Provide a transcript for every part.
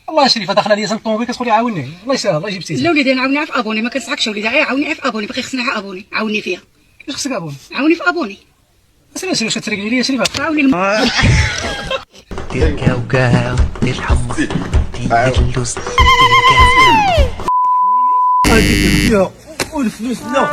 الله شريفه داخله عليا سال الطوموبيل كتقول لي عاوني. الله يسهل الله يجيب سيدي. لا وليدي عاوني في ابوني، ما كنسعكش وليدي، عاوني في ابوني، باقي خصني ابوني، عاوني فيها. اش خصك ابوني؟ عاوني في ابوني. سير واش كتريقلي ليا شريفه؟ عاوني دير كاوكاو دير الحمص دير اللوز دير كاوكاو فيها والفلوس لا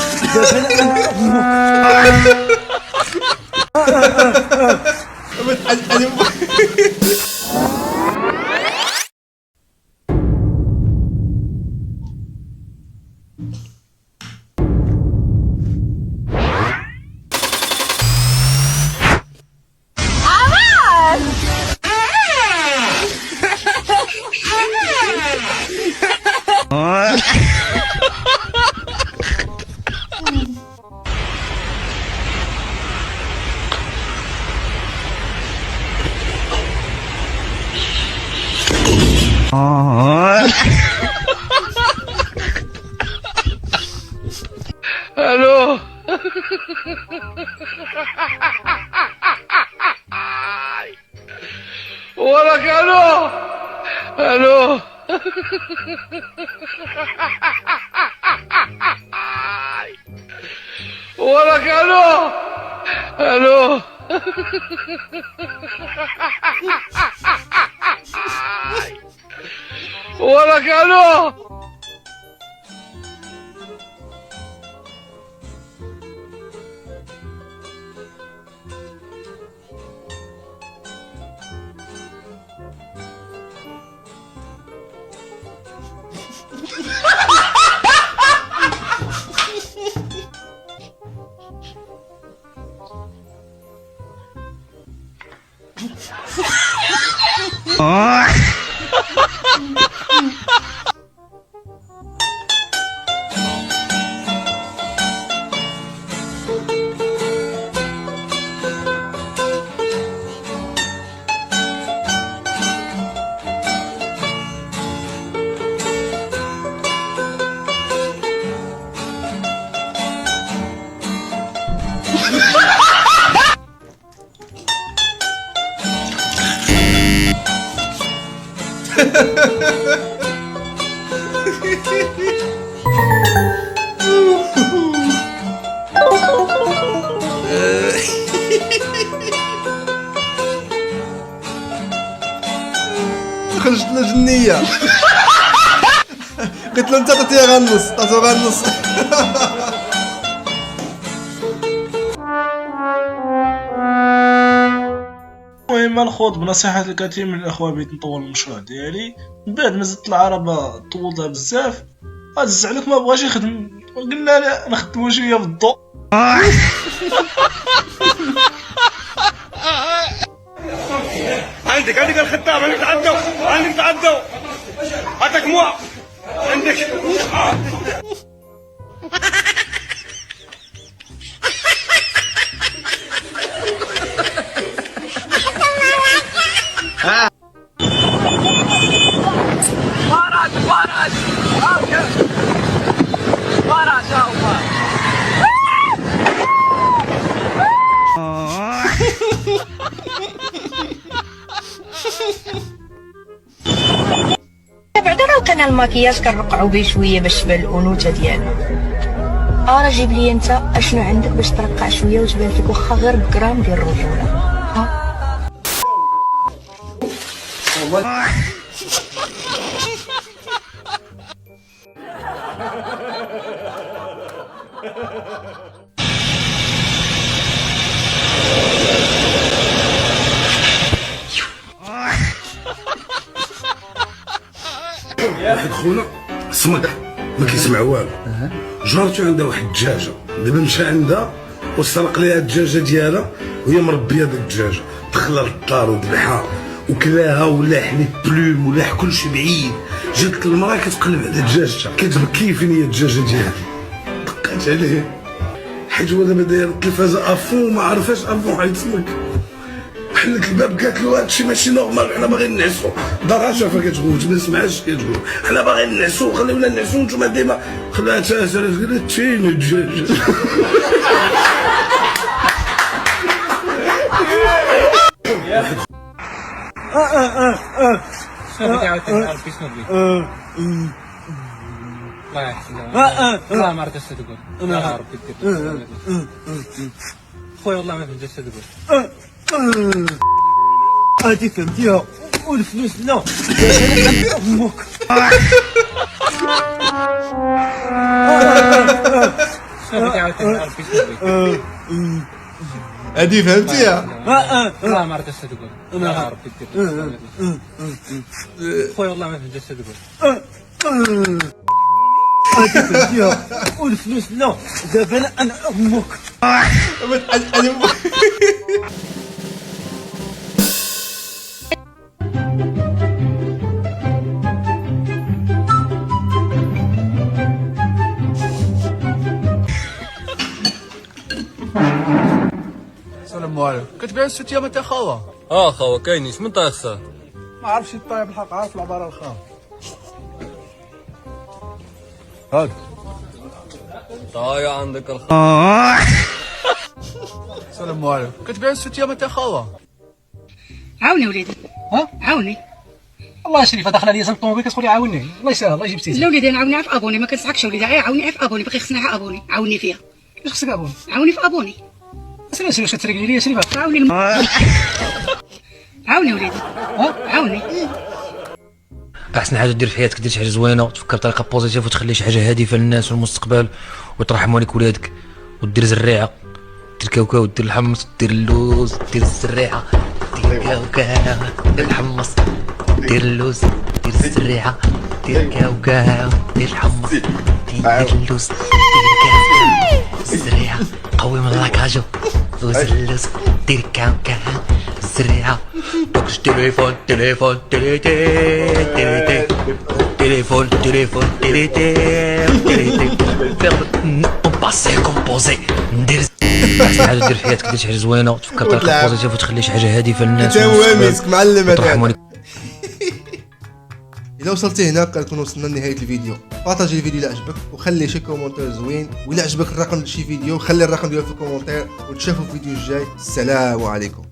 الو ولك الو الو ولك الو الو ولك الو خرجت لنا جنيه. قلت له انت تعطيها غير النص، تعطيها غير النص. المهم نخوض بنصيحة الكثير من الاخوة بغيت نطول المشروع ديالي. من بعد ما زدت العربة طولتها بزاف، عزز عليك ما بغاش يخدم، قلنا لا نخدمو شوية بالضوء. عندك الخطاب، عندك تعدوا هاتك مو عندك. بعدا راه كان الماكياج كنرقعو به شويه باش تبان الانوثه ديالو. راه جيب لي انت اشنو عندك باش ترقع شويه وتبان فيك واخا غير بكرام ديال الرجوله. واحد خونا صمد ما كيسمع والو، جارته عندها واحد الدجاجه، دابا مشى عندها وسرق ليها الدجاجه ديالها وهي مربيه ديك الدجاجه، دخلها للدار وذبحها وكلاها ولا حليب بلوم ولا كلشي بعيد. جات المراه كتقلب على دجاجتها كتبكي فين هي الدجاجه ديالها، دقات عليه حيت هو دابا داير التلفازه افو ما عرفاش افو حيت سمك. حلت الباب قالت له هادشي ماشي نورمال، حنا باغيين نعسو. دارها شافها كتغوت ما سمعهاش كتقول حنا باغيين نعسو، خليونا نعسو نتوما ديما. خلاها تاسر قالت تين الدجاج. شنو بغيتي عاوتاني نعرف شنو بغيتي؟ الله يحسن والله ما عرفت اش تقول. انا عارف دير خويا والله ما فهمت اش تقول. هادي فهمتيها والفلوس لا امك شنو بغيتي عاوتاني نعرف شنو بغيتي؟ هادي فهمتيها والله ما عرفت اش تقول. انا عارف دير خويا والله ما فهمت اش تقول. هادي فهمتيها والفلوس لا دابا انا امك السلام عليكم. كتبيع السوتيام انت خاوه؟ خاوة كاينين شمن طايخسه؟ ما عرفتش الطايب الحق، عارف العباره الخام. هاد طايا عندك السلام عليكم. كتبيع السوتيام انت خاوه؟ عاوني وليدي. ها عاوني. الله شريفه داخله عليا سال الطوموبيل كتقول لي عاوني. الله يسهل الله يجيب سيتي. لا وليدي انا عاوني في ابوني ما كنسحقش وليدي. عاوني في ابوني باقي خصني ابوني. عاوني فيها. اش خصك ابوني؟ عاوني في ابوني. اسير واش كتريقلي ليا شريفه؟ عاوني عاوني وليدي. عاوني. احسن حاجه دير في حياتك دير شي حاجه زوينه وتفكر بطريقه بوزيتيف وتخلي شي حاجه هادفه للناس والمستقبل وترحم عليك ولادك ودير زريعه دير كاوكاو دير الحمص دير اللوز دير الزريعه دير كاوكاو دير الحمص دير اللوز دير الزريعه دير كاوكاو دير الحمص دير اللوز دير كاوكاو الزريعه قوي من لاكاجو دوز اللوز دير كاوكاو الزريعه دوكش تليفون تليفون تليتي تليفون تليفون تليتي تليتي اون باسي كومبوزي ندير احسن حاجه دير في حياتك دير شي حاجه زوينه وتفكر بطريقه بوزيتيف وتخلي شي حاجه هادفه للناس تاواميسك معلم وترحم عليك. اذا وصلتي هنا كنكون وصلنا لنهايه الفيديو. بارطاجي الفيديو الا عجبك وخلي شي كومونتير زوين، وإلا عجبك الرقم شي فيديو خلي الرقم ديالو في الكومونتير، وتشوفوا الفيديو الجاي. السلام عليكم.